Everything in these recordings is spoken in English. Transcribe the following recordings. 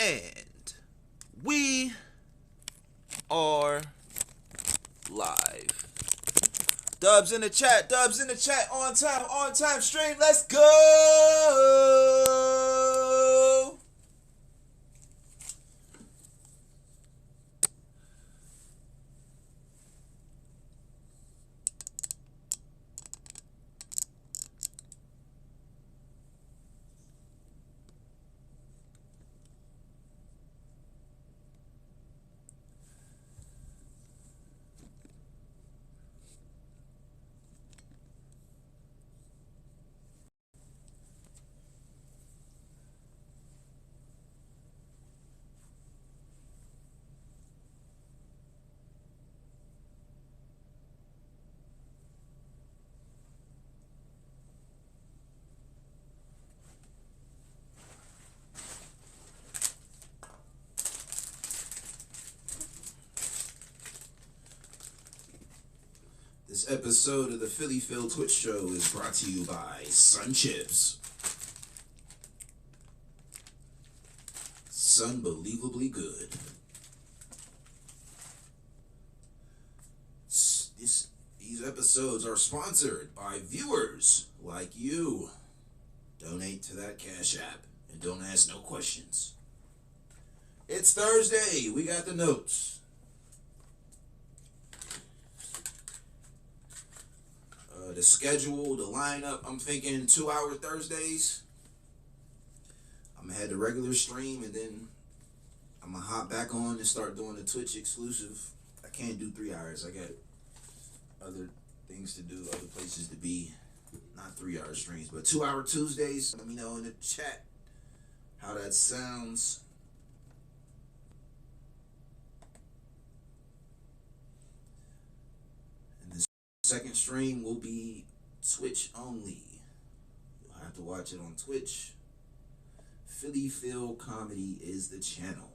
And we are live. Dubs in the chat, on time stream, let's go! This episode of the Philly Phil Twitch Show is brought to you by Sun Chips. Sunbelievably good. These episodes are sponsored by viewers like you. Donate to that Cash App and don't ask no questions. It's Thursday. We got the notes. The schedule, the lineup, I'm thinking 2-hour Thursdays. I'm going to head to regular stream and then I'm going to hop back on and start doing the Twitch exclusive. I can't do 3 hours. I got other things to do, other places to be. Not 3-hour streams, but 2-hour Tuesdays. Let me know in the chat how that sounds. Second stream will be Twitch only. You'll have to watch it on Twitch. PhillyPhilComedy is the channel.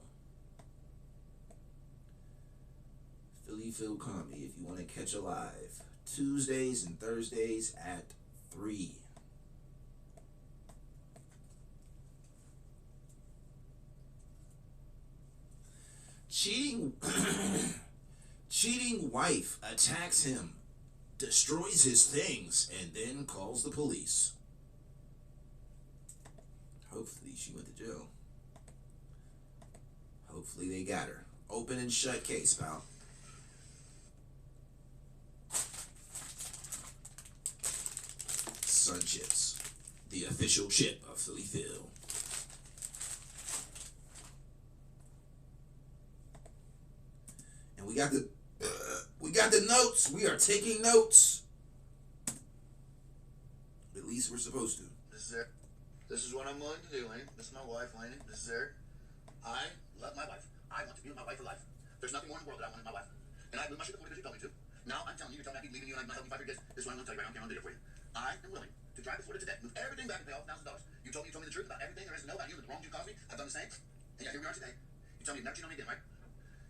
PhillyPhilComedy if you want to catch a live. Tuesdays and Thursdays at 3. Cheating wife attacks him, destroys his things, and then calls the police. Hopefully she went to jail. Hopefully they got her. Open and shut case, pal. Sun Chips, the official chip of Philly Phil. And we got the notes. We are taking notes. At least we're supposed to. This is what I'm willing to do, Lane. This is my wife, Lane. This is her. I love my wife. I want to be with my wife for life. There's nothing more in the world that I want in my wife. And I moved my shit before because you told me to. Now I'm telling you, you're telling me I keep leaving you and I'm not helping 5 years. This is what I'm going to tell you right now. I'm going to do it for you. I am willing to drive to Florida today, move everything back and pay off $1,000. You told me the truth about everything there is to know about you, the wrongs you caused me. I've done the same. And yeah, here we are today. You told me never cheat on me again, right?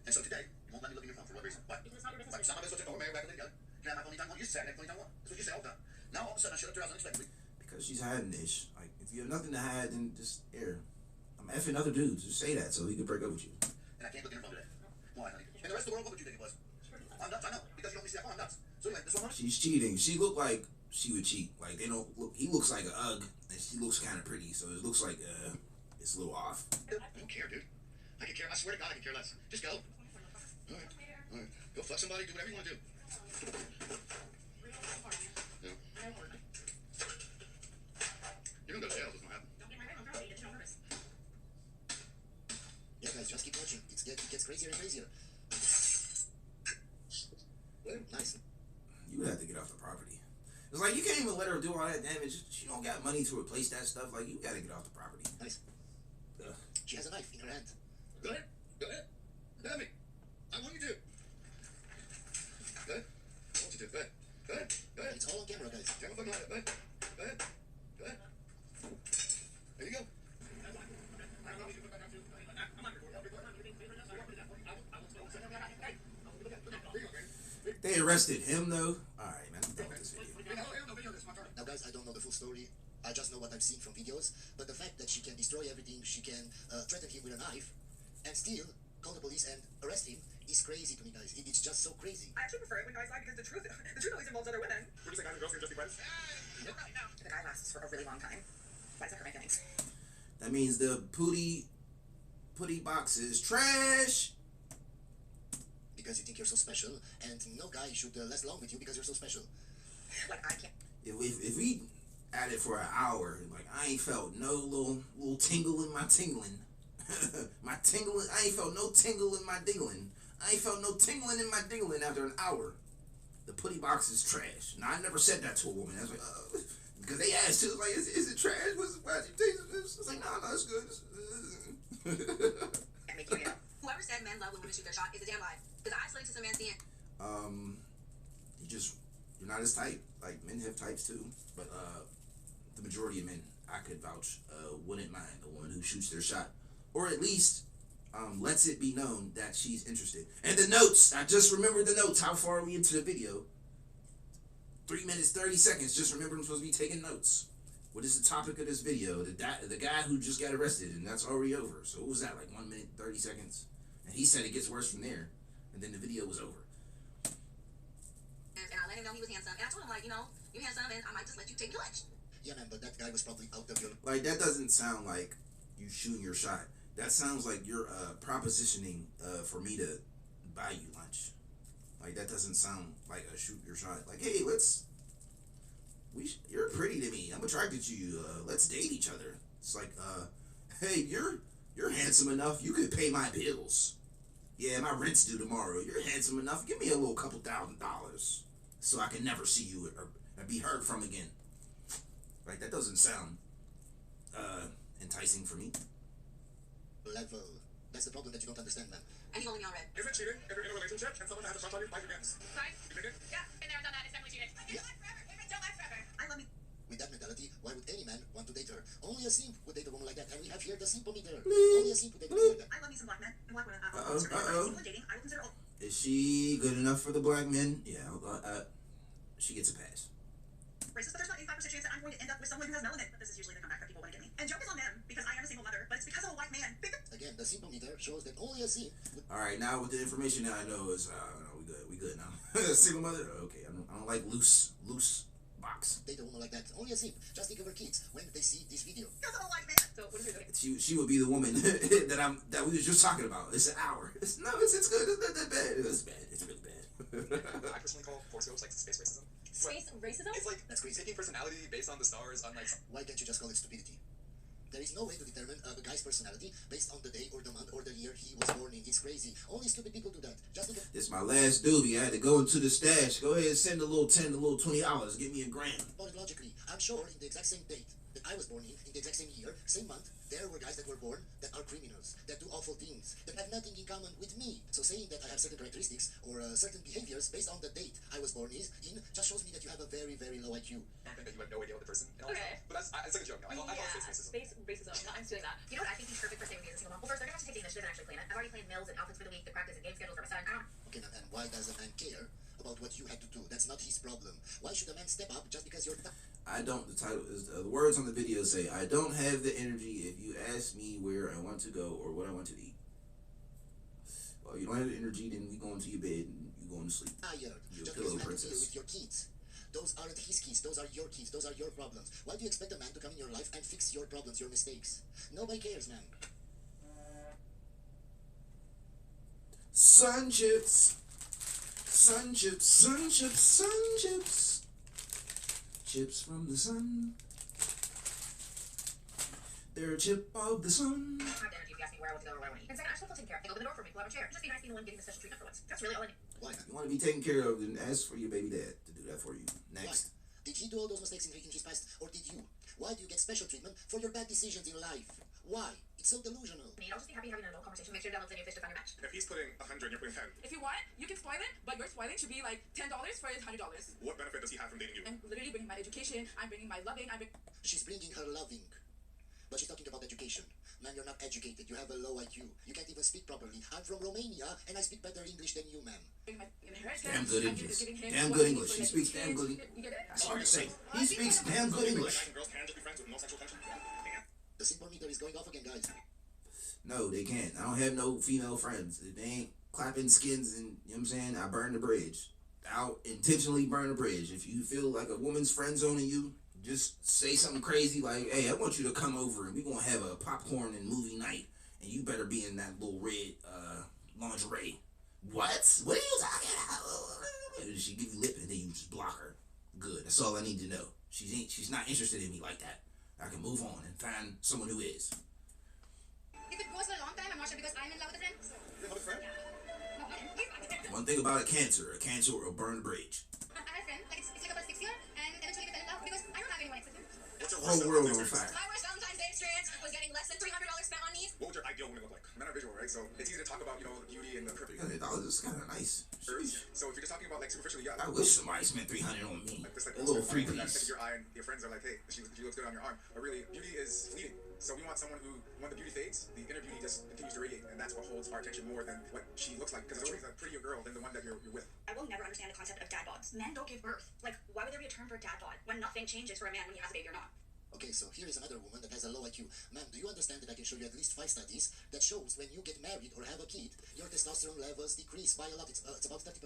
And so today, you won't let me look in your phone for what reason? Why? Because it's not your business. It's not my business. We're married back and together. You can have my phone anytime you want. You used to say I can have my phone anytime I want. That's what you say all the time. Now all of a sudden I showed up to your house unexpectedly. Because she's hiding this. Like, if you have nothing to hide, then just air. I'm effing other dudes. Just say that so he can break up with you. And I can't look in her phone today. Why, honey? And the rest of the world, what would you think it was? I'm nuts, I know. Because you don't see that phone, I'm nuts. So anyway, this one. She's cheating. She looked like she would cheat. Like, they don't look. He looks like a Ugg, and she looks kind of pretty. So it looks like it's a little off. I don't care, dude. I can care. I swear to God, I can care less. Just go. All right. Go fuck somebody. Do whatever you want to do. Yeah. You're gonna go to jail. It's gonna happen. Yeah, guys, just keep watching. It gets crazier and crazier. Nice. You would have to get off the property. It's like you can't even let her do all that damage. She don't got money to replace that stuff. Like, you gotta get off the property. Nice. She has a knife in her hand. Go ahead. Tell me. I want you to. Go ahead. I want you to. Go ahead. It's all on camera, guys. Take my fucking light up. Go ahead. There you go. They arrested him though. All right, man. I'm done with this video. Now, guys, I don't know the full story. I just know what I've seen from videos, but the fact that she can destroy everything, she can threaten him with a knife, and still call the police and arrest him is crazy to me, guys. It's just so crazy. I actually prefer it when guys lie because the truth always involves other women. Would you say guys and girls can just be friends? Nope. No. If a guy lasts for a really long time, why does that hurt my feelings? That means the putty box is trash. Because you think you're so special, and no guy should last long with you because you're so special. Like, I can't. If we at it for an hour, like I ain't felt no little tingle in my tingling. My tingling, I ain't felt no tingle in my dingling. I ain't felt no tingling in my dingling after an hour. The putty box is trash. Now I never said that to a woman. I was like, because they asked, it was like, is it trash? Why did you taste this? I was like, no, it's good. Can't make you real. Whoever said men love when women shoot their shot is a damn lie. Because I slid into some man's DM. You're not his type. Like, men have types too, but the majority of men, I could vouch, wouldn't mind the woman who shoots their shot, or at least lets it be known that she's interested. And the notes, I just remembered the notes. How far are we into the video? 3 minutes 30 seconds. Just remember I'm supposed to be taking notes. What is the topic of this video? The guy who just got arrested, and that's already over. So what was that, like 1 minute 30 seconds? And he said it gets worse from there, and then the video was over. And I let him know he was handsome. And I told him, like, you're handsome, and I might just let you take your lunch. Yeah, man, but that guy was probably out of your... Like, that doesn't sound like you shooting your shot. That sounds like you're propositioning for me to buy you lunch. Like, that doesn't sound like a shoot your shot. Like, hey, you're pretty to me. I'm attracted to you. Let's date each other. It's like, hey, you're handsome enough. You could pay my bills. Yeah, my rent's due tomorrow. You're handsome enough. Give me a little couple $1,000 so I can never see you or be heard from again. Like, that doesn't sound enticing for me. Level. That's the problem that you don't understand, man. And he only me on red. Is it cheating if you're in a relationship and someone has a crush on you like your hands? Sorry? You think it? Yeah, been there, done that. It's definitely cheating. Yeah. Don't last forever. I love me. With that mentality, why would any man want to date her? Only a simp would date a woman like that, and we have here the simpometer. Only a simp would date a woman like that. I love me some black men and black women. Uh-oh. Dating, I will consider all. Is she good enough for the black men? Yeah, she gets a pass. Racist, but there's not 85% chance that I'm going to end up with someone who has melanin. But this is usually the comeback that people want to give me. And joke is on them because I am a single mother, but it's because of a white man. Again, the simpometer shows that only a simp would... All right, now with the information that I know is, no, we good now. Single mother, okay. I don't like loose box. date a woman like that. Only a simp. Just think of her kids when they see this video. Because I'm a white man. So what is it? She would be the woman that we was just talking about. It's an hour. It's good. It's not that bad. It's bad. It's really bad. I personally call horoscopes like space racism. Space racism? It's like That's crazy. taking personality based on the stars, unlike... Why can't you just call it stupidity? There is no way to determine a guy's personality based on the day or the month or the year he was born in. It's crazy. Only stupid people do that. Just think of... This is my last doobie. I had to go into the stash. Go ahead and send a little $10, a little $20. Give me a grand. About it logically, I'm sure in the exact same date that I was born in the exact same year, same month, there were guys that were born that are criminals, that do awful things, that have nothing in common with me. So saying that I have certain characteristics or certain behaviors based on the date I was born in just shows me that you have a very, very low IQ. I think that you have no idea what the person... Okay. But it's like a joke. No, I call it space racism. Space racism. No, I'm doing that. You know what I think he's perfect for staying with me as a single mom? Well, first, they're going to have to take the initiative and actually plan it. I've already planned meals and outfits for the week, the practice and game schedules for my son. I don't know. Okay, and why does a man care about what you had to do? That's not his problem. Why should a man step up just because you're... I don't, the title is, the words on the video say, I don't have the energy if you ask me where I want to go or what I want to eat. Well, you don't have the energy, then we go into your bed and you going to sleep. Tired. You're a Just pillow because you have to deal princess. with your kids. Those aren't his kids. Those are your kids. Those are your problems. Why do you expect a man to come in your life and fix your problems, your mistakes? Nobody cares, man. Sun chips. Sun chips, sun chips, sun chips. Chips from the sun. They're a chip of the sun. I don't have the energy if you ask me where I want to go or where I want to eat. And second, I just want to take care. They open the door for me, pull out a chair. Just be nice to be the one getting the special treatment for once. That's really all I need. Why? You want to be taken care of, then ask for your baby dad to do that for you. Next. Why? Did he do all those mistakes in his past, or did you? Why do you get special treatment for your bad decisions in life? Why? It's so delusional. I'll just be happy having a normal conversation. Make sure to download the new fish to find your match. If he's putting 100 and you're putting 10, If you want, you can spoil it, but your spoiling should be like $10 for his $100. what benefit does he have from dating you? I'm literally bringing my education. I'm bringing my loving. She's bringing her loving. But she's talking about education. Man, you're not educated. You have a low IQ. You can't even speak properly. I'm from Romania, and I speak better English than you, ma'am. bringing my inheritance. Damn good I'm English. giving him Damn what good he English. needs He for speaks damn his good kids. You get it? That's hard to say. He speaks damn good English. Guys and girls can just be friends no sexual tension. Yeah. The simple meter is going off again, guys. No, they can't. I don't have no female friends. If they ain't clapping skins and, you know what I'm saying, I burn the bridge. I'll intentionally burn the bridge. If you feel like a woman's friend zoning you, just say something crazy like, hey, I want you to come over and we're going to have a popcorn and movie night. And you better be in that little red lingerie. What? What are you talking about? She give you lip and then you just block her. Good. That's all I need to know. She's not interested in me like that. I can move on and find someone who is. If it goes for a long time, I'm not sure because I'm in love with a friend. You have a friend? No, he's One thing about a cancer will burn the bridge. I had a friend, like it's like about 6 years, and eventually we fell in love because I don't have anyone except him. What's your Whole world on fire. My worst Valentine's Day experience was getting less than $300 spent on me. What would your ideal woman look like? Men are visual, right? So it's easy to talk about, beauty and the perfect. $300 is kind of nice. Sheesh. So if you're just talking about like superficially, yeah. I wish somebody spent $300 on me. Like this, like A little free piece. piece. Your eye and your friends are like, hey, she looks good on your arm. But really, beauty is fleeting. So we want someone who, when the beauty fades, the inner beauty just continues to radiate, and that's what holds our attention more than what she looks like. Because there's always a prettier girl than the one that you're with. I will never understand the concept of dad bods. Men don't give birth. Like, why would there be a term for a dad bod when nothing changes for a man when he has a baby or not? Okay, so here is another woman that has a low IQ. Ma'am, do you understand that I can show you at least 5 studies that shows when you get married or have a kid, your testosterone levels decrease by a lot. It's about 30%.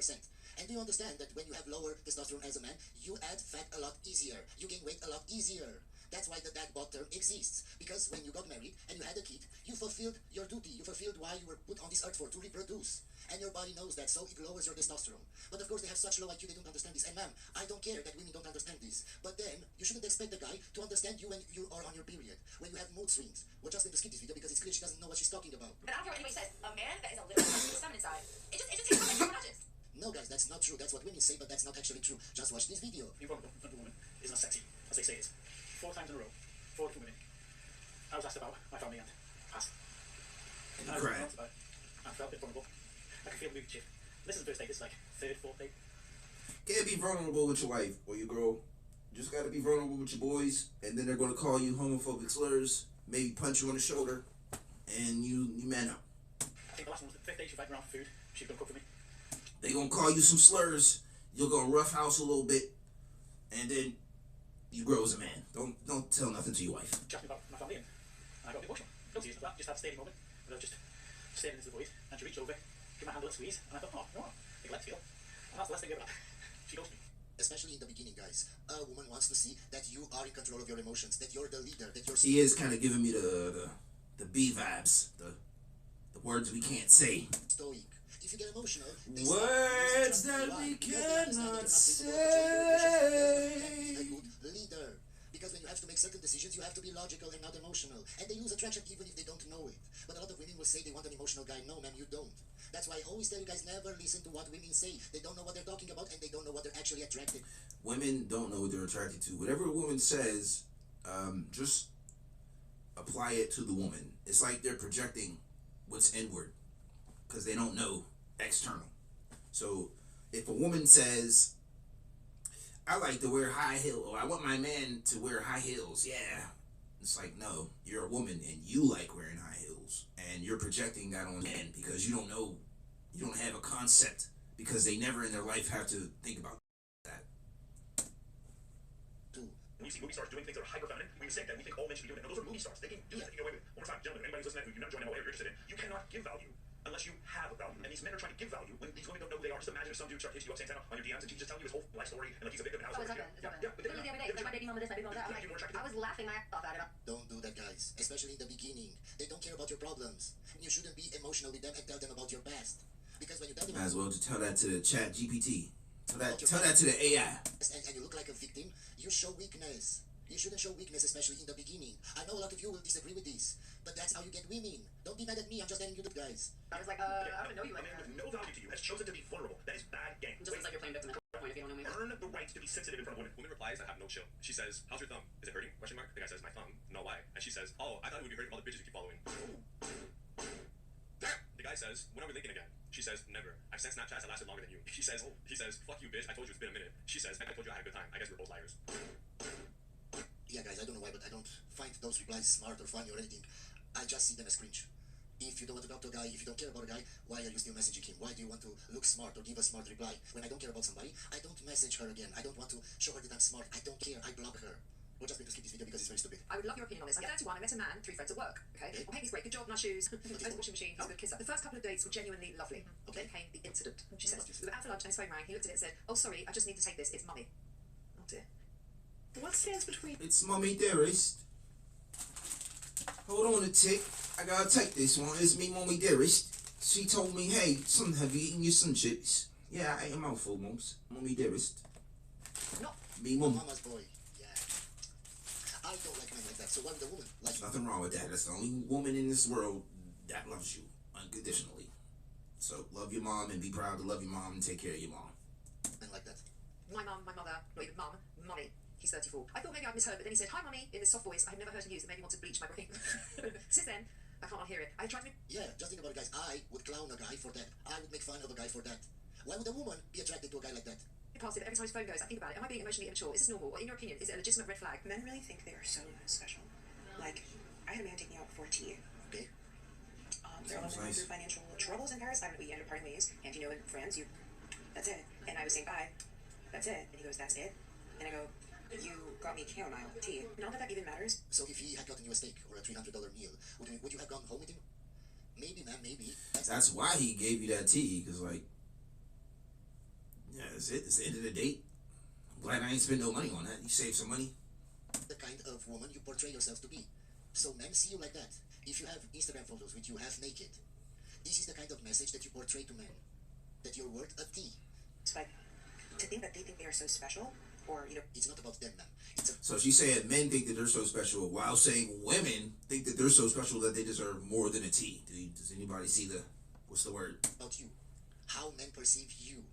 And do you understand that when you have lower testosterone as a man, you add fat a lot easier. You gain weight a lot easier. That's why the dad bod term exists. Because when you got married and you had a kid, you fulfilled your duty. You fulfilled why you were put on this earth for, to reproduce. And your body knows that, so it lowers your testosterone. But of course, they have such low IQ, they don't understand this. And ma'am, I don't care that women don't understand this. But then, you shouldn't expect the guy to understand you when you are on your period. When you have mood swings. We're just going to skip this video because it's clear she doesn't know what she's talking about. But I don't care what anybody says. A man that is a little bit feminine side. It just takes on like 4 notches. No guys, that's not true. That's what women say, but that's not actually true. Just watch this video. Being vulnerable in front of a woman is not sexy, as they say it is. 4 times in a row, 4 different women. I was asked about my family and past. And I was cry. about it. I felt a bit vulnerable. I could feel the mood shift. This is the first date, this is like 3rd, 4th date. Can't be vulnerable with your wife or your girl. You just gotta be vulnerable with your boys, and then they're gonna call you homophobic slurs, maybe punch you on the shoulder, and you man up. I think the last one was the 5th date. She invited me around for food. She was going to cook for me. They gonna call you some slurs. You're gonna roughhouse a little bit, and then you grow as a man. Don't tell nothing to your wife. She asked me about my family, and I got a bit emotional. No tears, that just had a steady moment. But I was just staring into the void, and she reached over, gave my hand a little squeeze, and I thought, oh, no, like let's feel. And that's the last thing ever. She goes to me. Especially in the beginning, guys. A woman wants to see that you are in control of your emotions, that you're the leader, that you're... He is kind of giving me the B vibes, the words we can't say. stoic. If you get emotional, Words that we cannot say. A good leader. Because when you have to make certain decisions, you have to be logical and not emotional. And they lose attraction even if they don't know it. But a lot of women will say they want an emotional guy. No, ma'am, you don't. That's why I always tell you guys, never listen to what women say. They don't know what they're talking about, and they don't know what they're actually attracted. Women don't know what they're attracted to. Whatever a woman says, just apply it to the woman. It's like they're projecting what's inward because they don't know external. So if a woman says, I like to wear high heels, or I want my man to wear high heels, yeah. It's like, no, you're a woman and you like wearing high heels, and you're projecting that on men because you don't know, you don't have a concept, because they never in their life have to think about that. When you see movie stars doing things that are hyper feminine, we say that we think all men should be doing it. No, those are movie stars. They can do that. You can get away with it. One more time, gentlemen, anybody's listening who you've never joined MLA or you're interested in, you cannot give value unless you have a value. And these men are trying to give value when these women don't know who they are. Just imagine if some dude starts hitting you up Santana on your DMs and he's just telling you his whole life story and like he's a victim and how Oh, it's it's going. open. It's Yeah, open. yeah, but Literally the other day, it's like my baby mama this, my baby mama that. I'm like, I was laughing my ass off at it. Don't do that, guys. Especially in the beginning. They don't care about your problems. And you shouldn't be emotional with them and tell them about your past. Because when you tell them Might as well just tell that to the chat GPT. Tell that to the AI. and you look like a victim, you show weakness. You shouldn't show weakness, especially in the beginning. I know a lot of you will disagree with this, but that's how you get women. Don't be mad at me, I'm just telling you the guys. I was like, I don't even know you A like man that. with no value to you has chosen to be vulnerable. That is bad game. Just looks like you're playing victim at that point if you don't know me. Earn the right to be sensitive in front of women. Woman replies that have no chill. She says, how's your thumb? Is it hurting? Question mark. The guy says, my thumb? No, why? And she says, oh, I thought it would be hurting all the bitches you keep following. The guy says, when are we linking again? She says, never. I've sent Snapchats that lasted longer than you. He says, fuck you, bitch. I told you it's been a minute. She says, I told you I had a good time. I guess we're both liars. Yeah, guys, I don't know why, but I don't find those replies smart or funny or anything. I just see them as cringe. If you don't want to talk to a guy, if you don't care about a guy, why are you still messaging him? Why do you want to look smart or give a smart reply? When I don't care about somebody, I don't message her again. I don't want to show her that I'm smart. I don't care. I block her. We're just going to skip this video because is very stupid. I would love your opinion on this. I get 31, I met a man, 3 friends at work. Okay? On paper he's great, good job, nice shoes, nice washing machine, he's a good kisser. The first couple of dates were genuinely lovely. Then came the incident. She says, we were out for lunch and his phone rang, he looked at it and said, oh sorry, I just need to take this, it's mummy. Oh dear. What stands between? It's mommy dearest. Hold on a tick. I gotta take this one. It's me, mommy dearest. She told me, hey, son, have you eaten your sun chips? Yeah, I ate a mouthful, mums. Mommy dearest. No. Me, mum. Mama's boy. Yeah. I don't like men like that. So why would a woman like you? Nothing wrong with that. That's the only woman in this world that loves you unconditionally. So love your mom and be proud to love your mom and take care of your mom. Men like that. My mum, my mother, not even mum, mummy. He's 34. I thought maybe I'd misheard, but then he said, hi mummy, in this soft voice I had never heard him use that made me want to bleach my brain. Since then, I can't unhear it. I tried to... Yeah, just think about it, guys. I would clown a guy for that. I would make fun of a guy for that. Why would a woman be attracted to a guy like that? Past it, every time his phone goes, I think about it. Am I being emotionally immature? Is this normal? Or in your opinion, is it a legitimate red flag? Men really think they are so special. Like, I had a man take me out for tea. Okay. They're all going through financial troubles in Paris. We ended up parting ways. And you know, in France, that's it. And I was saying bye. That's it. And he goes, that's it. And I go, you got me chamomile tea. Not that that even matters. So if he had gotten you a steak or a $300 meal, would you have gone home with him? Maybe, man, maybe. That's why he gave you that tea, because, like, yeah, that's it. It's the end of the date. I'm glad I ain't spend no money on that. You save some money. The kind of woman you portray yourself to be. So men see you like that. If you have Instagram photos with you half naked, this is the kind of message that you portray to men. That you're worth a tea. But to think that they think they are so special, or, you know... It's not about them, man. So she said men think that they're so special, while saying women think that they're so special that they deserve more than a tea. Does anybody see the... What's the word? About you. How men perceive you.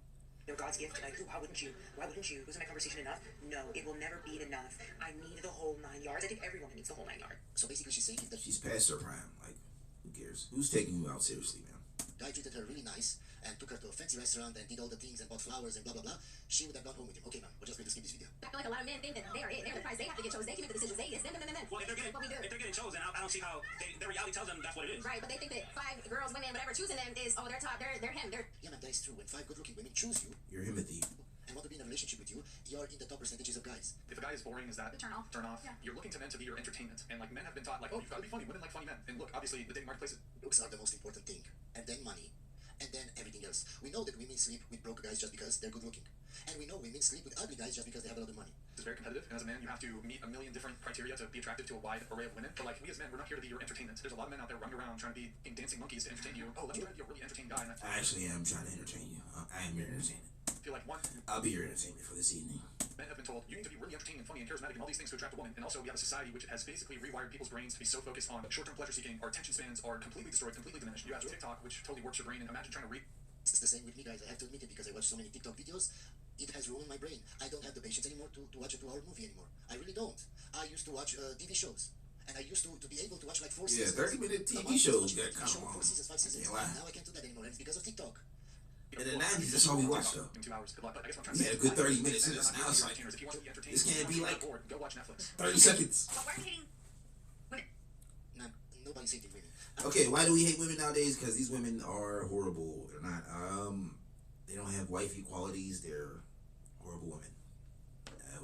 They're God's gift. Like, why wouldn't you? Why wouldn't you? Wasn't my conversation enough? No, it will never be enough. I need the whole 9 yards. I think every woman needs the whole 9 yards. So basically she's saying that She's past her prime. Like, who cares? Who's taking you out seriously, man? guy treated her really nice and took her to a fancy restaurant and did all the things and bought flowers and blah blah blah, she would have gone home with him. Okay, man, we're just going to skip this video. I feel like a lot of men think that they're it. They're the prize. They have to get chosen. They can make the decisions. It's them. Well, if they're getting, what we do. if they're getting chosen, I don't see how their reality tells them that's what it is. Right, but they think that 5 girls, women, whatever, choosing them is, oh, they're top. They're him. Yeah, man, that is true. When 5 good-looking women choose you You're Himothy. and want to be in a relationship with you, you're in the top percentages of guys. If a guy is boring, is that Turn off. Yeah. You're looking to men to be your entertainment, and like men have been taught like, oh, you've got to be funny. Women like funny men, and look, obviously the dating marketplace is. Looks are the most important thing, and then money, and then everything else. We know that women sleep with broke guys just because they're good-looking, and we know women sleep with ugly guys just because they have a lot of money. It's very competitive, and as a man, you have to meet a million different criteria to be attractive to a wide array of women. But like we as men, we're not here to be your entertainment. There's a lot of men out there running around trying to be dancing monkeys to entertain you. Oh, let me try to be a really entertaining guy. And I actually am trying to entertain you. I am your entertainment. I feel like one, I'll be your entertainment for this evening. men have been told you need to be really entertaining and funny and charismatic and all these things to attract a woman. And also we have a society which has basically rewired people's brains to be so focused on short-term pleasure seeking. Our attention spans are completely destroyed, completely diminished. You have TikTok, which totally works your brain, and imagine trying to read. It's the same with me, guys. I have to admit it because I watch so many TikTok videos. It has ruined my brain. I don't have the patience anymore to watch a 2-hour movie anymore. I really don't. I used to watch TV shows. And I used to be able to watch like 4 seasons. 30-minute A TV month, shows watching a got TV kind show, of long. 4 seasons, 5 seasons. Can't lie. Now I can't do that anymore, and it's because of TikTok. In the 90s, that's all we watched, though. In 2 hours. Good luck. But I guess what I'm We trying had to a good 30 minutes in this. Now it's like, If you want to be entertained, this can't be if you're like bored, go watch Netflix. 30 seconds. But why are you hating women? Nah, nobody's hating women. Okay, why do we hate women nowadays? Because these women are horrible. They're not, they don't have wifey qualities. They're horrible women.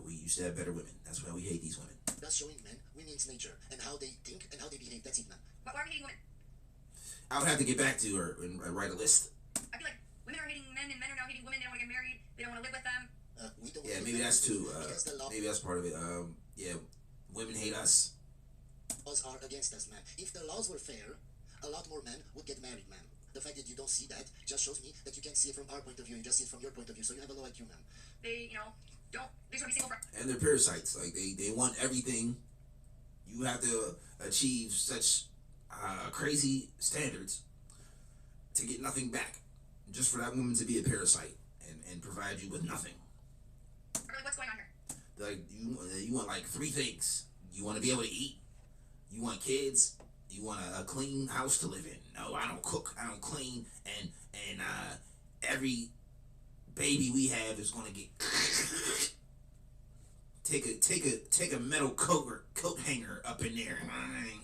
We used to have better women. That's why we hate these women. Just showing men women's nature and how they think and how they behave. That's it, man. But why are we hating women? I would have to get back to her and write a list. I feel like women are hating men and men are now hating women. They don't want to get married. They don't want to live with them. We don't. Yeah, maybe that's too. Because the Maybe that's part of it. Yeah, women hate us. laws are against us, man. If the laws were fair, a lot more men would get married, man. The fact that you don't see that just shows me that you can't see it from our point of view. You just see it from your point of view. So you have a low IQ, man. They, don't. They just want to be single for. And they're parasites. Like they want everything. You have to achieve such crazy standards to get nothing back, just for that woman to be a parasite and provide you with nothing. Really, what's going on here? Like you want like 3 things. You want to be able to eat. You want kids. You want a clean house to live in. No, I don't cook. I don't clean. And every baby we have is gonna get take a metal coat hanger up in there and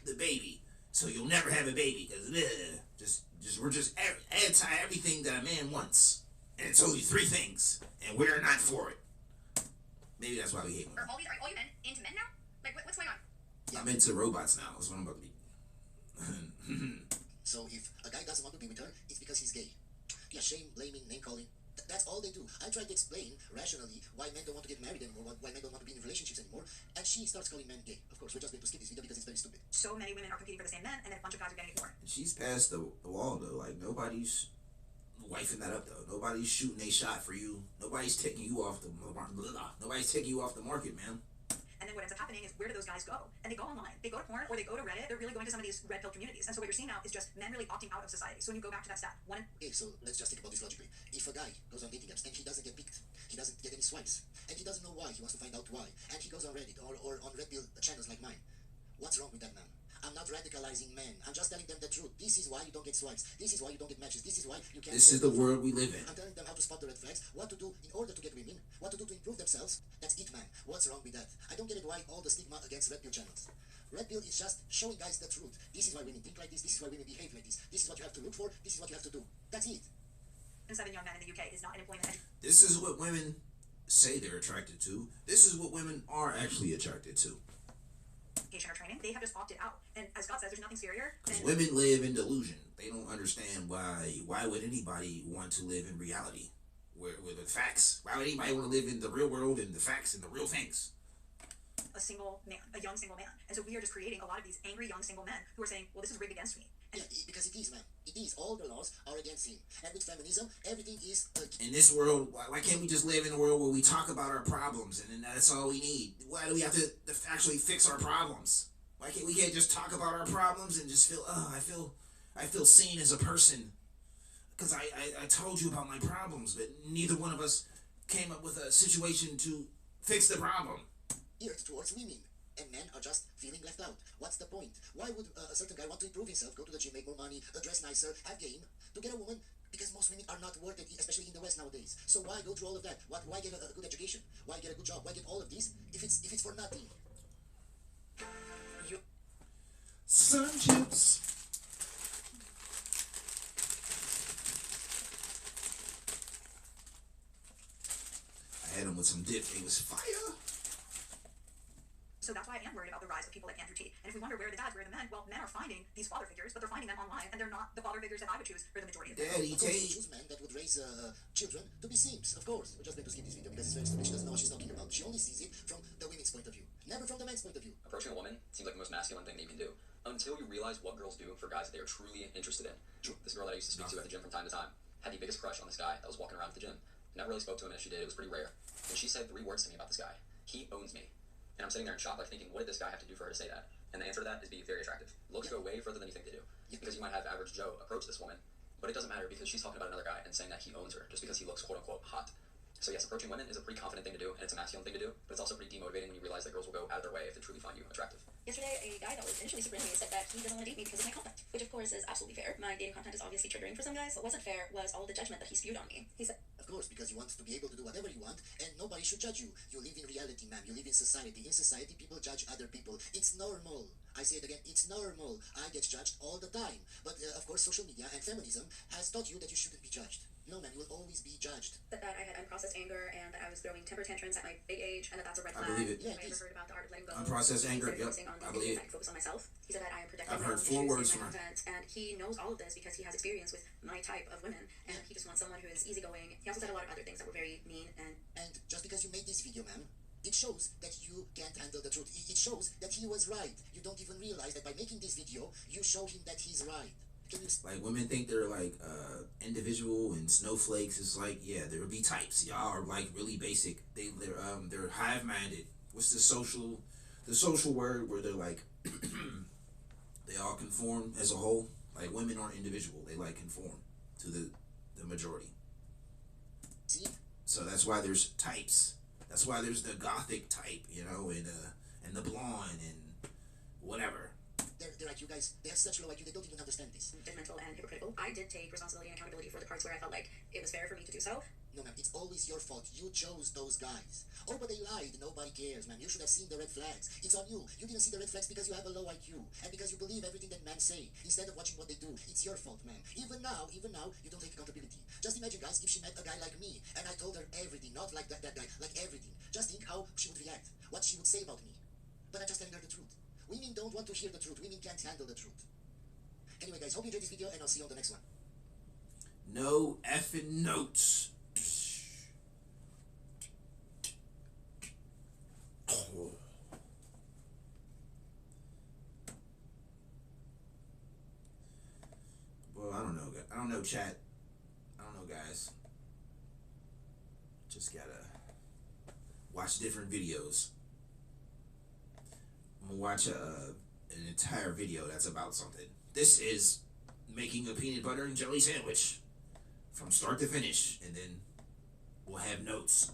the baby, so you'll never have a baby because we're just anti everything that a man wants, and it's only 3 things, and we're not for it. Maybe that's why we hate Are women. all you men into men now? Like, what's going on? I'm into robots now. That's what I'm about to be. So if a guy doesn't want to be with her, it's because he's gay. Yeah, shame, blaming, name calling. That's all they do. I tried to explain rationally why men don't want to get married anymore, why men don't want to be in relationships anymore, and she starts calling men gay. Of course, we're just going to skip this video because it's very stupid. So many women are competing for the same men, and then a bunch of guys are getting ignored. She's past the wall though. Like nobody's wifing that up though. Nobody's shooting a shot for you. Nobody's taking you off the market, man. And then what ends up happening is, where do those guys go? And they go online. They go to porn, or they go to Reddit. They're really going to some of these red pill communities. And so what you're seeing now is just men really opting out of society. So when you go back to that stat, Okay, so let's just think about this logically. If a guy goes on dating apps and he doesn't get picked, he doesn't get any swipes, and he doesn't know why, he wants to find out why, and he goes on Reddit or on red pill channels like mine, what's wrong with that man? I'm not radicalizing men. I'm just telling them the truth. This is why you don't get swipes. This is why you don't get matches. This is why you can't. This is the world we live in. I'm telling them how to spot the red flags, what to do in order to get women, what to do to improve themselves. That's it, man. What's wrong with that? I don't get it why all the stigma against red pill channels. Red pill is just showing guys the truth. This is why women think like this. This is why women behave like this. This is what you have to look for. This is what you have to do. That's it. 7 young men in the UK is not an employment. This is what women say they're attracted to. This is what women are actually attracted to. Education or training, they have just opted out. And as Scott says, there's nothing scarier Because than women live in delusion. They don't understand why would anybody want to live in reality where the facts. Why would anybody want to live in the real world and the facts and the real things? a single man, a young single man. And so we are just creating a lot of these angry young single men who are saying, well, this is rigged against me. And Yeah, because it is, man. It is. All the laws are against him. And with feminism, everything is In this world, why can't we just live in a world where we talk about our problems and then that's all we need? Why do we have to actually fix our problems? Why can't we just talk about our problems and just feel, I feel seen as a person because I told you about my problems, but neither one of us came up with a situation to fix the problem. geared towards women. And men are just feeling left out. What's the point? Why would a certain guy want to improve himself, go to the gym, make more money, dress nicer, have game, to get a woman? Because most women are not worth it, especially in the West nowadays. So why go through all of that? Why get a good education? Why get a good job? Why get all of this if it's for nothing? Sun chips. I had them with some dip. It was fire. so that's why I am worried about the rise of people like Andrew Tate. And if we wonder where are the dads, where are the men, well, men are finding these father figures, but they're finding them online, and they're not the father figures that I would choose for the majority of them. Daddy Of course, you Tate. choose men that would raise children to be simps, of course. We're just going to skip this video because it's very stupid. She doesn't know what she's talking about. She only sees it from the women's point of view, never from the man's point of view. Approaching a woman seems like the most masculine thing that you can do until you realize what girls do for guys that they are truly interested in. True. This girl that I used to speak to at the gym from time to time had the biggest crush on this guy that was walking around at the gym. Never really spoke to him, and if she did, it was pretty rare. And she said 3 words to me about this guy: he owns me. And I'm sitting there in shock, like thinking, what did this guy have to do for her to say that? And the answer to that is be very attractive. Looks go way further than you think they do. Because you might have average Joe approach this woman, but it doesn't matter because she's talking about another guy and saying that he owns her just because he looks quote unquote hot. So yes, approaching women is a pretty confident thing to do, and it's a masculine thing to do, but it's also pretty demotivating when you realize that girls will go out of their way if they truly find you attractive. Yesterday, a guy that was initially super into me said that he doesn't want to date me because of my content, which of course is absolutely fair. My dating content is obviously triggering for some guys. What wasn't fair was all the judgment that he spewed on me. He said, Of course, because you want to be able to do whatever you want, and nobody should judge you. You live in reality, ma'am. You live in society. In society, people judge other people. It's normal. I say it again, it's normal. I get judged all the time. But of course, social media and feminism has taught you that you shouldn't be judged. No, man, you will always be judged. that I had unprocessed anger and that I was throwing temper tantrums at my big age and that's a red I flag. believe it. You Yeah, might it have is. heard about the art of letting go. Unprocessed anger, Instead of yep, focusing on I the believe things it. I can focus on myself. He said that I am protecting I've my heard own 4 issues words in my from her. content, and he knows all of this because he has experience with my type of women, and he just wants someone who is easygoing. He also said a lot of other things that were very mean and And just because you made this video, ma'am, it shows that you can't handle the truth. It shows that he was right. You don't even realize that by making this video, you show him that he's right. Can you Like women think they're like individual and snowflakes. It's like, yeah, there will be types. Y'all are like really basic. They're hive minded. What's the social word where they're like they all conform as a whole? Like women aren't individual. They like conform to the majority. see? So that's why there's types. That's why there's the gothic type, you know, and the blonde and whatever. They're like you guys. They have such low IQ. They don't even understand this. judgmental and hypocritical. I did take responsibility and accountability for the parts where I felt like it was fair for me to do so. No, ma'am, it's always your fault. You chose those guys. Oh, but they lied. Nobody cares, ma'am. You should have seen the red flags. It's on you. You didn't see the red flags because you have a low IQ and because you believe everything that men say instead of watching what they do. It's your fault, ma'am. Even now, you don't take accountability. Just imagine, guys, if she met a guy like me and I told her everything, not like that guy, like everything. Just think how she would react, what she would say about me. but I'm just telling her the truth. Women don't want to hear the truth. Women can't handle the truth. Anyway, guys, hope you enjoyed this video, and I'll see you on the next one. No effing notes. Well, I don't know. I don't know, chat. I don't know, guys. Just gotta watch different videos. I'm gonna watch an entire video that's about something. This is making a peanut butter and jelly sandwich from start to finish, and then we'll have notes.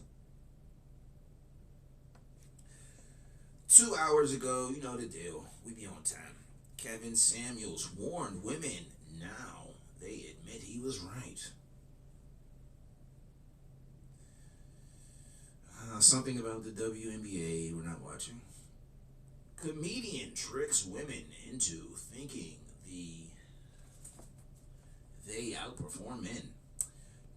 2 hours ago, you know the deal. We be on time. Kevin Samuels warned women. Now they admit he was right. Something about the WNBA we're not watching. Comedian tricks women into thinking they outperform men.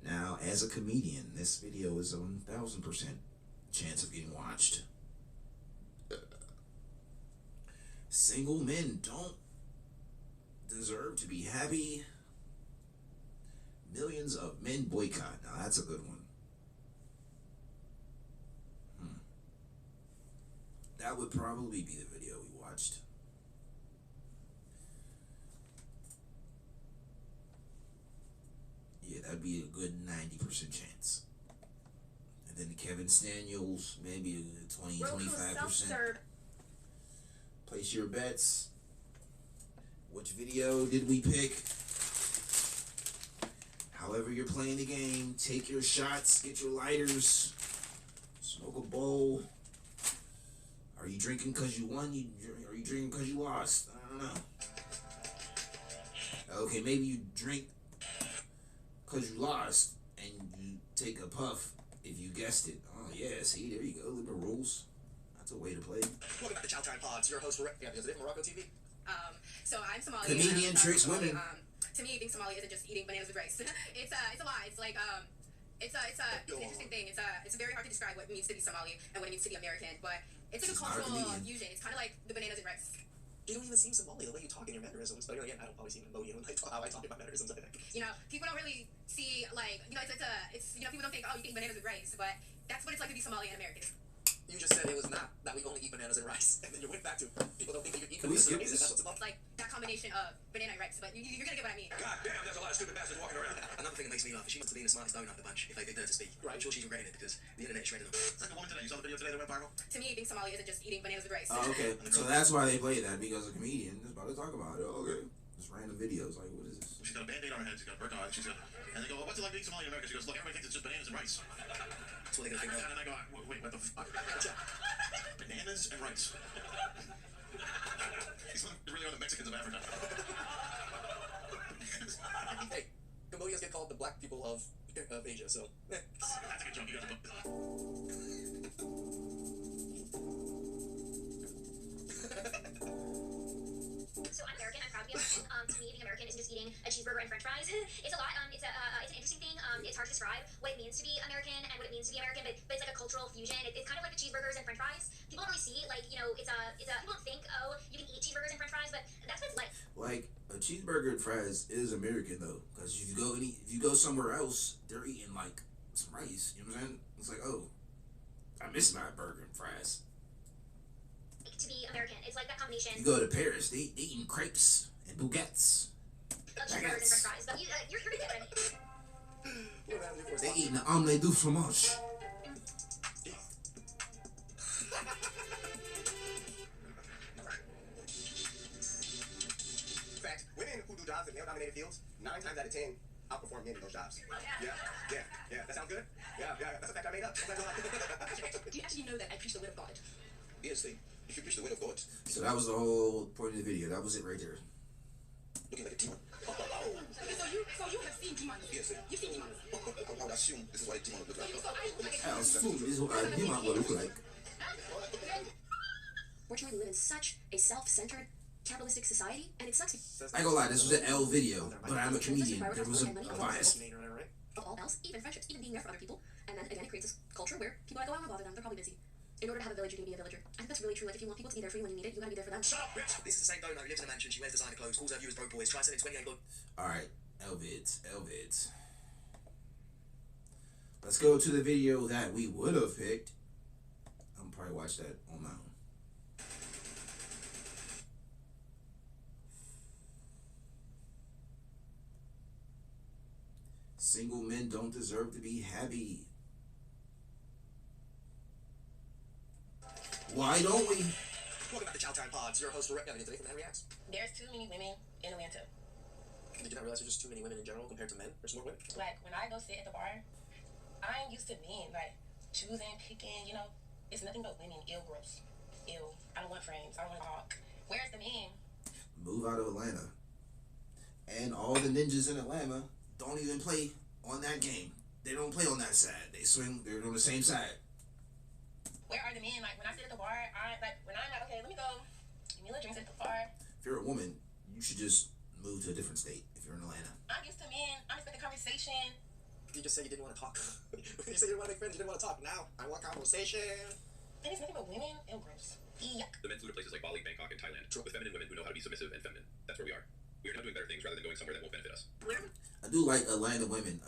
Now, as a comedian, this video is a 1,000% chance of getting watched. Single men don't deserve to be happy. Millions of men boycott. Now, that's a good one. That would probably be the video we watched. Yeah, that'd be a good 90% chance. And then the Kevin Samuels, maybe 20-25%. Place your bets. Which video did we pick? However you're playing the game, take your shots, get your lighters, smoke a bowl. Are you drinking because you won? Are you drinking because you lost? I don't know. Okay, maybe you drink because you lost, and you take a puff if you guessed it. Oh, yeah, see, there you go. Liberal rules. That's a way to play. Welcome back to Chow Time Pods. Your host, is it Morocco TV? So I'm Somali. Comedian tricks women. To me, being Somali isn't just eating bananas with rice. It's a lie. It's like it's an interesting thing. It's very hard to describe what it means to be Somali and what it means to be American, but it's like a cultural fusion. It's kind of like the bananas and rice. You don't even seem Somali the way you talk in your mannerisms, but again, I don't always seem Cambodian when how I talk in my mannerisms, I think. You know, people don't really see, like, you know, it's you know, people don't think, oh, you can eat bananas with rice, but that's what it's like to be Somali and American. You just said it was not that we only eat bananas and rice, and then you went back to people don't think that you eat bananas and rice, and that's what's about. Like that combination of banana and rice, but you're gonna get what I mean. God damn, there's a lot of stupid bastards walking around. Another thing that makes me laugh is she must have been the smartest dog out of the bunch, if I think that to speak. Right. I'm sure she's regretting it because the internet shredded them. It's like a woman today. You saw the video today that went viral? To me, being Somali isn't just eating bananas with rice. Oh, okay. So that's why they play that, because a comedian is about to talk about it. Oh, okay. Just random videos. Like, what is this? She's got a band-aid on her head. She's got a bird dog. And they go, well, what's it like being Somali in America? She goes, look, everybody thinks it's just bananas and rice. That's what they're gonna think of. And I go, wait, what the fuck? Bananas and rice. These really are the Mexicans of Africa. Hey, Cambodians get called the black people of Asia, so. That's a good joke. You guys are So I'm American. I'm proud to be American. To me, being American isn't just eating a cheeseburger and French fries. It's a lot. It's an interesting thing. It's hard to describe what it means to be American and what it means to be American, but it's like a cultural fusion. It's kind of like the cheeseburgers and French fries. People don't really see, like, you know, people don't think, oh, you can eat cheeseburgers and French fries, but that's what it's like. Like, a cheeseburger and fries is American, though, because if you go somewhere else, they're eating like some rice. You know what I'm saying? It's like, oh, I miss my burger and fries. To be American, it's like that combination. You go to Paris, they eating crepes and baguettes. Cheeseburgers and French fries, but you're gonna get what I mean. They eating the omelette du fromage. In fact, women who do jobs in male-dominated fields, 9 times out of 10 outperform men in those jobs. Yeah. That sounds good? Yeah. That's a fact I made up. Do you actually know that I preach the word of God? Obviously, if you preach the word of God. So that was the whole point of the video. That was it right there. Looking like a demon. So you have seen demons? Yes, sir. You've seen demons? I would assume this is what a demon would look like. So I look like a I assume this is what a demon would look like. Fortunately, we live in such a self-centered, capitalistic society, and it sucks. I ain't gonna lie, this was an L video, but I'm a comedian. There was a bias. Of all else, even friendships, even being there for other people, and then again, it creates this culture where people are like, oh, I don't bother them, they're probably busy. In order to have a village, you're gonna be a villager. I think that's really true. Like, if you want people to be there for you when you need it, you gotta be there for them. Shut up, bitch! This is the same dono who lives in a mansion, she wears designer clothes, calls her viewers broke boys, tries to sell in 28 Alright, Elvids. Let's go to the video that we would have picked. I'm probably watch that on my own. Single men don't deserve to be happy. Why don't we? Welcome back to Chowtown Pods. Your host, Rick, today from Henry Reacts. There's too many women in Atlanta. Did you not realize there's just too many women in general compared to men? There's more women. Like, when I go sit at the bar, I ain't used to men, like, choosing, picking, you know. It's nothing but women. Ew, gross. Ew. I don't want friends. I don't want to talk. Where's the men? Move out of Atlanta. And all the ninjas in Atlanta don't even play on that game. They don't play on that side. They swing, they're on the same side. Where are the men? Like, when I sit at the bar, when I'm like, okay, let me go give me a little drinks at the bar. If you're a woman, you should just move to a different state if you're in Atlanta. I'm used to men. I'm expecting conversation. You just said you didn't want to talk. You said you didn't want to make friends, you didn't want to talk. Now, I want conversation. And it's nothing but women. Ew, gross. Yuck. The men flew to places like Bali, Bangkok, and Thailand with feminine women who know how to be submissive and feminine. That's where we are. We are now doing better things rather than going somewhere that won't benefit us. I do like Atlanta women.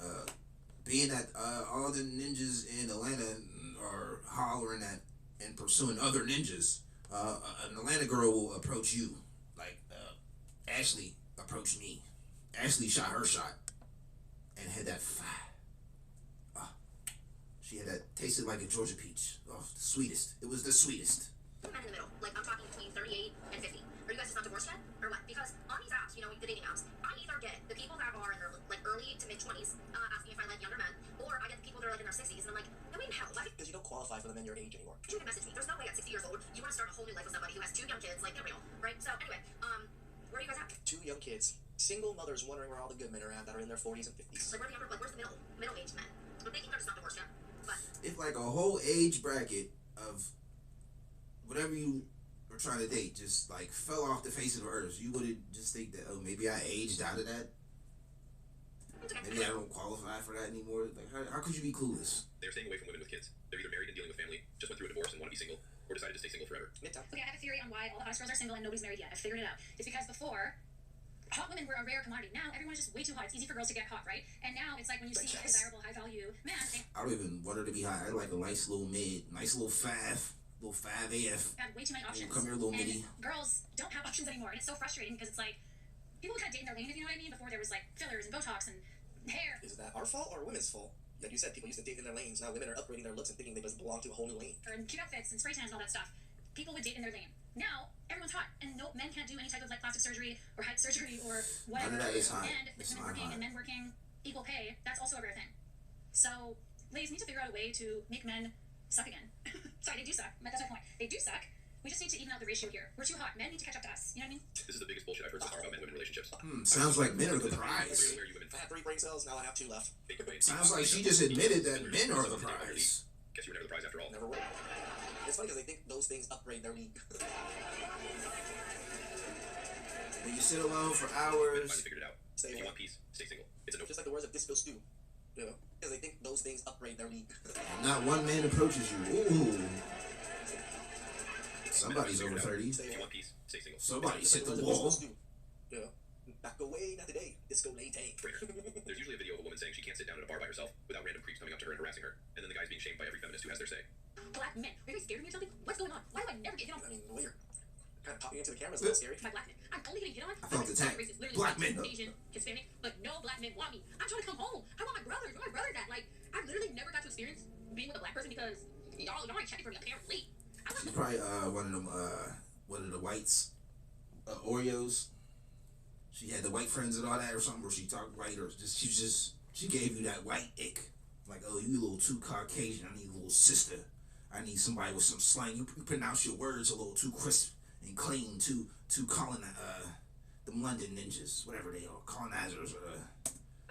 Being that all the ninjas in Atlanta are hollering at and pursuing other ninjas, an Atlanta girl will approach you. Like Ashley approached me. Ashley shot her shot and had that fire. She had that, tasted like a Georgia peach. Oh, the sweetest. It was the sweetest. I'm in the middle. Like, I'm talking between 38 and 50. Are you guys just not divorced yet? Or what? Because on these apps, you know, the dating apps, I either get the people that are in their, like, early to mid-20s asking if I like younger men, or I get the people that are, like, in their 60s, and I'm like, no way in hell. Why? Because you don't qualify for the men your age anymore. You can message me. There's no way at 60 years old you want to start a whole new life with somebody who has 2 young kids. Like, get real. Right? So, anyway, where are you guys at? 2 young kids. Single mothers wondering where all the good men are at that are in their 40s and 50s. Like, where's the middle-aged men? I'm thinking they're just not divorced yet. But if like a whole age bracket of whatever you were trying to date just like fell off the face of the earth, you would just think that, oh, maybe I aged out of that. Maybe I don't qualify for that anymore. Like, how could you be clueless? They're staying away from women with kids. They're either married and dealing with family, just went through a divorce and want to be single, or decided to stay single forever. Okay, I have a theory on why all the hottest girls are single and nobody's married yet. I figured it out. It's because before, hot women were a rare commodity. Now everyone's just way too hot. It's easy for girls to get hot, right? And now it's like when you see a desirable, high-value man, I don't even want her to be hot. I like a nice little mid, nice little 5 AF. have way too many options. Come here, little and midi. girls don't have options anymore, and it's so frustrating because it's like people kind of date in their lane, if you know what I mean. Before there was like fillers and Botox and hair. Is that our fault or women's fault? Like you said, people used to date in their lanes. Now women are upgrading their looks and thinking they just belong to a whole new lane. Or cute outfits and spray tans and all that stuff. People would date in their lane. Now everyone's hot, and no men can't do any type of like plastic surgery or height surgery or whatever. None of that is hot. And with It's women not working hot. and men working equal pay, that's also a rare thing. So ladies need to figure out a way to make men suck again. Sorry, they do suck. But that's my point. They do suck. We just need to even out the ratio here. We're too hot. Men need to catch up to us. You know what I mean? This is the biggest bullshit I've heard so far about men-women relationships. Sounds like men are the prize. I had 3 brain cells, now I have 2 left. Sounds like she just admitted that men are the prize. Guess you were never the prize after all. Never were. It's funny because they think those things upgrade their league. When you sit alone for Men finally hours. figured it out. Stay If you away. want peace, stay single. It's a no. Just like the words of This Bill Stew. You know? Because they think those things upgrade their league. Not one man approaches you. Ooh. Somebody's over 30. If you want peace, stay single. Somebody's hit the This wall. Bill Stew. You know? Back away, not today. Disco late day. There's usually a video of a woman saying she can't sit down at a bar by herself without random creeps coming up to her and harassing her, and then the guy's being shamed by every feminist who has their say. Black men. Are you guys scared of me or something? What's going on? Why do I never get hit on? I mean, the way you're kind of popping into the camera is a little scary. By black men. I'm only getting hit on. I felt attacked. Racist, literally Black white, men. Asian, Hispanic, but no black men want me. I'm trying to come home. I want my brothers. Where my brother's at? Like, I literally never got to experience being with a black person because y'all ain't checking for me apparently. She's probably one of them one of the whites Oreos. She had the white friends and all that or something where she talked white or she gave you that white ick. Like, oh, you a little too Caucasian. I need a little sister. I need somebody with some slang. You pronounce your words a little too crisp and clean, too them London ninjas, whatever they are, colonizers or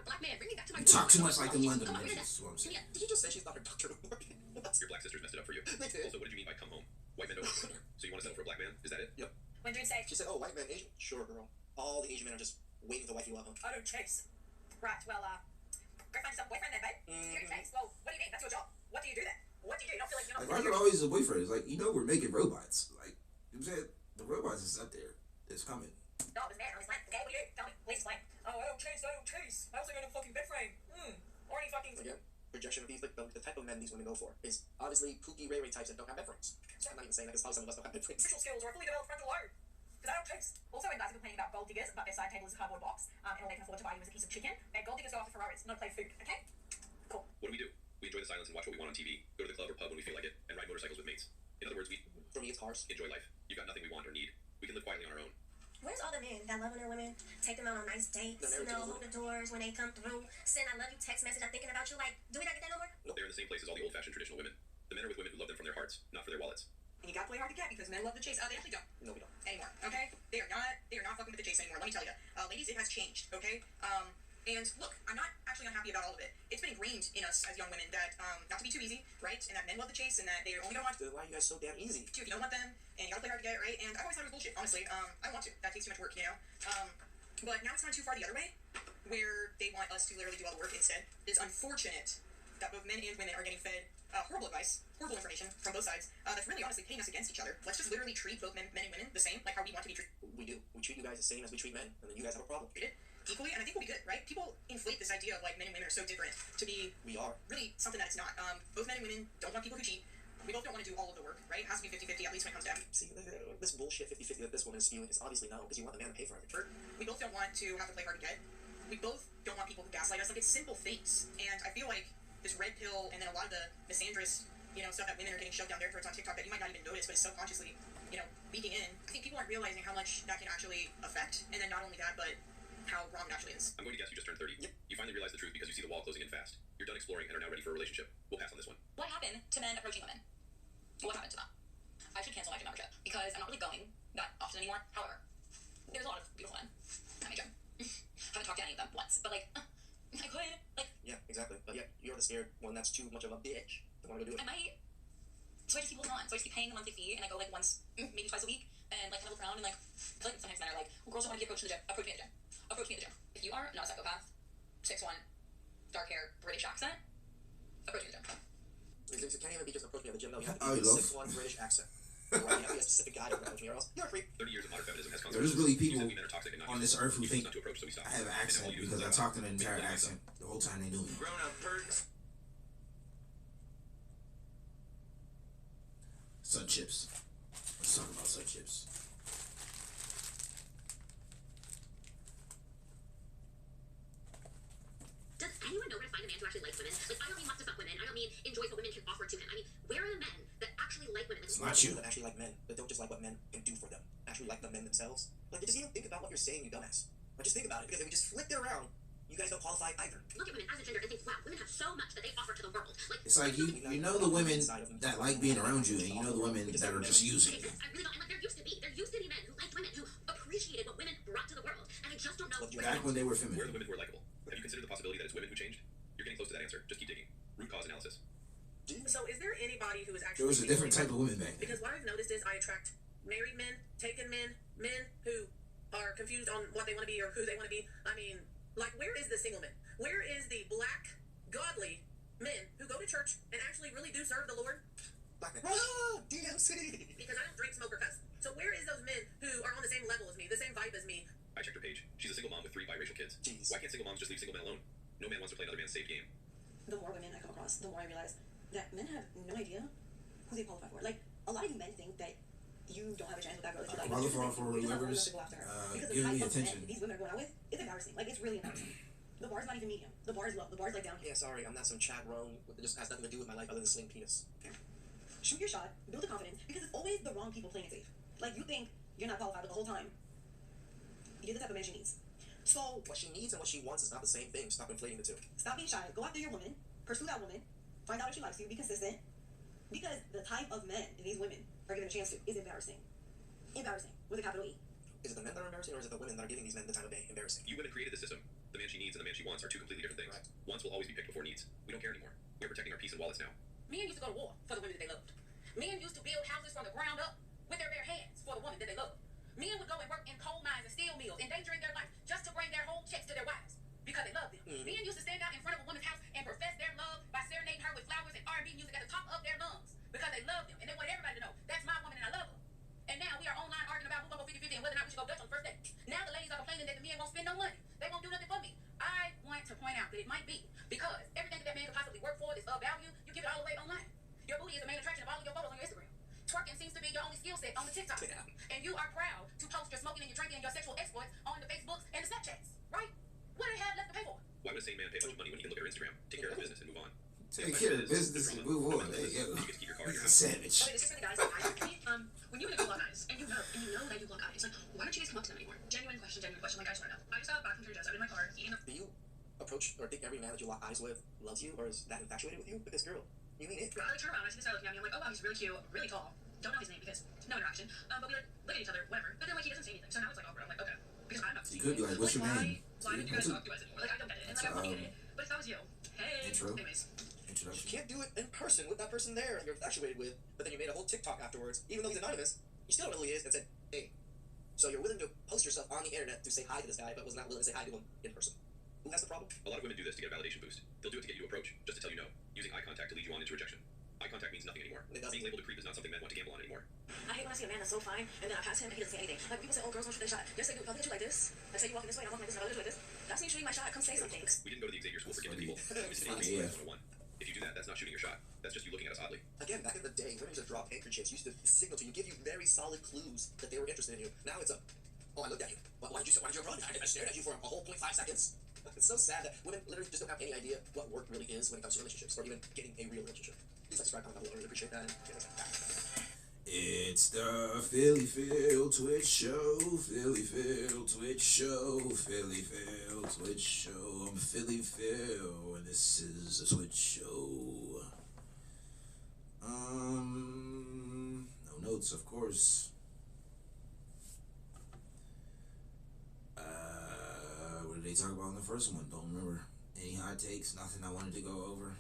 Black man, bring me back to my you talk too much like them London Come on, ninjas, is what I'm saying. Did you just say she's not her doctor? Your black sisters messed it up for you. They did. Also, what did you mean by come home? White men don't. So you want to settle for a black man? Is that it? Yep. When dudes say, She said, oh, white man, Asian? Sure, girl. All the Asian men are just waiting to wife you up. I don't chase. Right, well, go find yourself a boyfriend then, babe. You don't chase. Well, what do you mean? That's your job. What do you do then? What do you do? You don't feel like you're not Like, why is it always a boyfriend? It's like, we're making robots. Like, You said the real bars is up there. It's coming. No, this man, he's like, okay, what do you do? Tell me, please explain. Oh, I don't chase. I was like in a fucking bed frame. Or any fucking... Again, projection of these, like, the type of men these women go for is obviously kooky Ray Ray types that don't have bed frames. I'm not even saying that because some of us don't have bed frames. Social skills or a fully developed frontal lobe. Because I don't chase. Also, when guys are complaining about gold diggers, but their side table is a cardboard box, and all they can afford to buy you is a piece of chicken, and gold diggers go after Ferraris, not play food, okay? Cool. What do? We enjoy the silence and watch what we want on TV, go to the club or pub when we feel like it, and ride motorcycles with mates. In other words, we... For me, it's cars. Enjoy life. You've got nothing we want or need. We can live quietly on our own. Where's all the men that love when their women take them out on nice dates, hold the doors when they come through, send I love you text message, I'm thinking about you, like, do we not get that no more? Nope. They're in the same place as all the old-fashioned traditional women. The men are with women who love them from their hearts, not for their wallets. And you gotta play hard to get because men love the chase. They actually don't. No, we don't. Anymore, okay? They are not fucking with the chase anymore, let me tell you. Ladies, it has changed, okay? And look, I'm not actually unhappy about all of it. It's been ingrained in us as young women that, not to be too easy, right? And that men love the chase and that they're only gonna want Then why are you guys so damn easy? to if you don't want them, and you gotta play hard to get, right? And I've always thought it was bullshit, honestly. I don't want to. That takes too much work, you know? But now it's gone too far the other way, where they want us to literally do all the work instead. It's unfortunate that both men and women are getting fed horrible advice, horrible information from both sides, that's really honestly pitting us against each other. Let's just literally treat both men and women the same, like how we want to be treated. We do. We treat you guys the same as we treat men, and then you guys have a problem. Equally, and I think we'll be good, right? People inflate this idea of like men and women are so different to be We are. really something that it's not. Both men and women don't want people who cheat. We both don't want to do all of the work, right? It has to be 50-50 at least when it comes down. See, this bullshit 50-50 that this woman is spewing is obviously no, because you want the man to pay for everything. We both don't want to have to play hard to get. We both don't want people who gaslight us. Like, it's simple things. And I feel like this red pill and then a lot of the misandrous, stuff that women are getting shoved down their throats on TikTok that you might not even notice, but is subconsciously, leaking in. I think people aren't realizing how much that can actually affect. And then not only that, but how wrong it actually is. I'm going to guess you just turned 30. Yep. You finally realize the truth because you see the wall closing in fast. You're done exploring and are now ready for a relationship. We'll pass on this one. What happened to men approaching women? What happened to them? I should cancel my gym membership because I'm not really going that often anymore. However, there's a lot of beautiful men at my gym. Haven't talked to any of them once, but I could. Yeah, exactly. But yeah, you're the scared one that's too much of a bitch to want to go do it. I might. So I just keep holding on. So I just keep paying the monthly fee, and I go once, maybe twice a week, and kind of look around and I feel like sometimes men are like, well, girls don't want to be approached in the gym. Approach me at the gym. Approach me at the gym. If you are not a psychopath, 6'1", dark hair, British accent, approach me at the gym. It can't even be just approach me at the gym. No, you have to be a 6'1" British accent. Or you have to be a specific guy to approach me, or else you're a creep. 30 years of modern feminism has There's consequences. really people You said we men are toxic and not on this useful. earth who You think chose not to approach, so we stopped. I have an And now accent all you do because is I lie. talked in an Make entire it accent the whole time they knew me. Grown up perks. Sun chips. Let's talk about sun chips. Does anyone know where to find a man who actually likes women? Like, I don't mean wants to fuck women. I don't mean enjoys what women can offer to him. I mean, where are the men that actually like women? It's not you. That actually like men, that don't just like what men can do for them. Actually like the men themselves. Like, just even think about what you're saying, you dumbass. Like, just think about it, because if we just flipped it around, you guys don't qualify either. Look at women as a gender and think, wow, women have so much that they offer to the world. Like, It's like you know the women that like being around you, and you know the women that are just using you. I really don't. And like, there used to be men who liked women, who appreciated what women brought to the world, and I just don't know. Back when they were Where are the feminine. women who are likable? Have you considered the possibility that it's women who changed? You're getting close to that answer. Just keep digging. Root cause analysis. So is there anybody who is actually... There was a different type of women back then. Because what I've noticed is I attract married men, taken men, men who are confused on what they want to be or who they want to be. I mean, like, where is the single men? Where is the black, godly men who go to church and actually really do serve the Lord? Black men. Ah, DMC! Because I don't drink, smoke, or cuss. So where is those men who are on the same level as me, the same vibe as me? I checked her page. She's a single mom with 3 biracial kids. Jeez. Why can't single moms just leave single men alone? No man wants to play another man's safe game. The more women I come across, the more I realize that men have no idea who they qualify for. Like, a lot of you men think that you don't have a chance with that girl that you like. Qualify for You just whoever's have to go after her. Because give the me type of attention. men these women are going out with, it's embarrassing. Like, it's really embarrassing. The bar's not even medium. The bar's low. The bar's like down here. Yeah, sorry, I'm not some Chad Rome. It just has nothing to do with my life other than sling penis. Okay. Shoot your shot, build the confidence, because it's always the wrong people playing it safe. Like, you think you're not qualified, but the whole time, you're the type of man she needs. So, What she needs and what she wants is not the same thing. Stop inflating the two. stop being shy. Go after your woman. Pursue that woman. Find out if she likes you. Be consistent. Because the type of men that these women are given a chance to is embarrassing. Embarrassing. With a capital E. Is it the men that are embarrassing, or is it the women that are giving these men the time of day embarrassing? You women created the system. The man she needs and the man she wants are 2 completely different things. Right. Wants will always be picked before needs. We don't care anymore. We're protecting our peace and wallets now. Men used to go to war for the women that they loved. Men used to build houses from the ground up with their bare hands for the woman that they loved. Men would go and work in coal mines and steel mills, endangering their life just to bring their whole checks to their wives because they loved them. Men used to stand out in front of a woman's house and profess their love by serenading her with flowers and R&B music at the top of their lungs because they loved them and they wanted everybody to know, that's my woman and I love her. And now we are skill set on the TikTok. And you are proud to post your smoking and your drinking and your sexual exploits on the Facebooks and the Snapchats, right? What do they have left to pay for? Why would a sane man pay a bunch of money when he can look at her Instagram, take care of her business, and move on? Take care of business and move on. Hey, yo, You get to keep your car in your he's a house. savage. Okay, this is for the guys that I me. When you and a girl lock eyes, and you know that you lock eyes, like, why don't you guys come up to them anymore? Genuine question, like, I swear to God. I just got back from Trader Joe's. I'm in my car, eating a... Do you approach or think every man that you lock eyes with loves you or is that infatuated with you? Because, girl, you mean it. I like turn around, I see this guy looking at me, I'm like, oh wow, he's really cute, really tall. Don't know his name because no interaction. But we like look at each other, whatever. But then like he doesn't say anything. So now it's like awkward. I'm like, okay. Because I'm not You could be like, what's your name? Why did you guys talk to us anymore? Like I don't get it. And like I want to get it. But if that was you, hey. Intro. Anyways. You can't do it in person with that person there you're infatuated with, but then you made a whole TikTok afterwards, even though he's anonymous, you still don't know who he is, and said, hey. So you're willing to post yourself on the internet to say hi to this guy, but was not willing to say hi to him in person. Who has the problem? A lot of women do this to get a validation boost. They'll do it to get you to approach, just to tell you no, using eye contact to lead you on into rejection. Eye contact means nothing anymore. Being labeled a creep is not something men want to gamble on anymore. I hate when I see a man that's so fine, and then I pass him and he doesn't say anything. Like people say, oh, girls don't shoot their shot. Yes, they do. If I look at you like this, I say you walking this way, and I'm walking like this, and I look at you like this. That's me shooting my shot. Come say something. We didn't go to the Xavier School for gifted people. We did Yeah. 101. If you do that, that's not shooting your shot. That's just you looking at us oddly. Again, back in the day, women used to drop handkerchiefs, used to signal to you, give you very solid clues that they were interested in you. Now it's a, oh, I looked at you. Why did you run? I stared at you for a whole 0.5 seconds. It's so sad that women literally just don't have any idea what work really is when it comes to relationships, or even getting a real relationship. Please subscribe, comment below. I really appreciate that. It's the Philly Phil Twitch Show, Philly Phil Twitch Show, Philly Phil Twitch Show. I'm Philly Phil, and this is a Twitch Show. No notes, of course. What did they talk about in the first one? Don't remember. Any hot takes? Nothing I wanted to go over.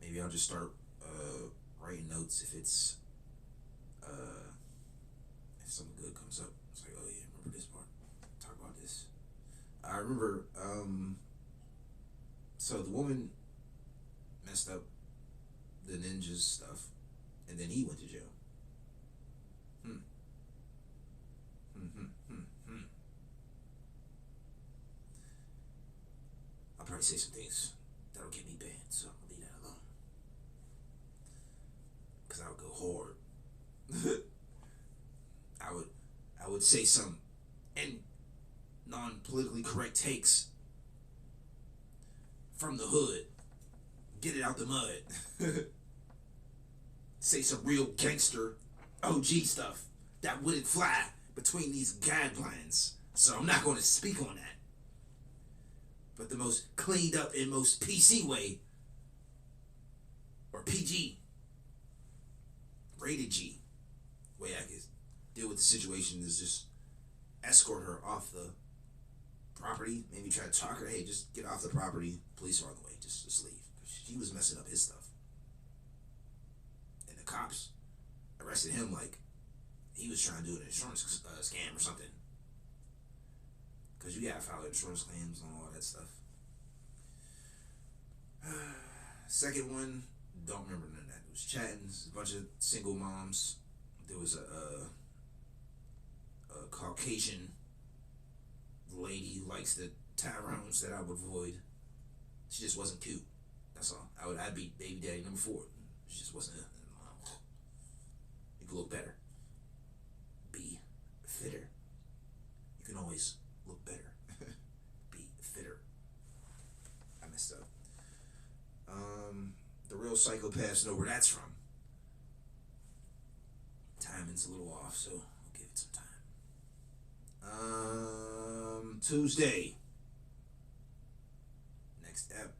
Maybe I'll just start writing notes if it's if something good comes up. It's like, oh yeah, remember this part? Talk about this. I remember so the woman messed up the ninjas stuff and then he went to jail. I'll probably say some things that'll get me banned, so I'll leave that alone. Cause I would go hard. I would say some non-politically correct takes from the hood. Get it out the mud. Say some real gangster OG stuff that wouldn't fly between these guidelines. So I'm not going to speak on that. But the most cleaned up and most PC way, or PG, rated G, way I could deal with the situation is just escort her off the property. Maybe try to talk her, hey, just get off the property. Police are on the way. Just leave. She was messing up his stuff. And the cops arrested him like he was trying to do an insurance scam or something. Because you gotta file insurance claims and all that stuff. Second one, don't remember none of that. It was chatting, a bunch of single moms. There was a Caucasian lady who likes the Tyrones that I would avoid. She just wasn't cute. That's all. I'd be baby daddy number 4. She just wasn't. You could look better. Be fitter. You can always look better. Be fitter. I messed up. The real psychopaths know where that's from. Timing's a little off, so I'll give it some time. Tuesday. Next app.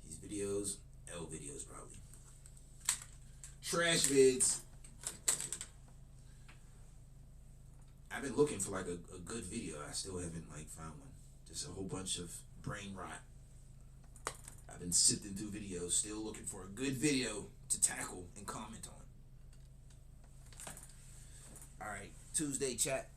These videos, L videos probably. Trash vids. I've been looking for like a good video. I still haven't like found one. Just a whole bunch of brain rot. I've been sifting through videos, still looking for a good video to tackle and comment on. Alright, Tuesday chat.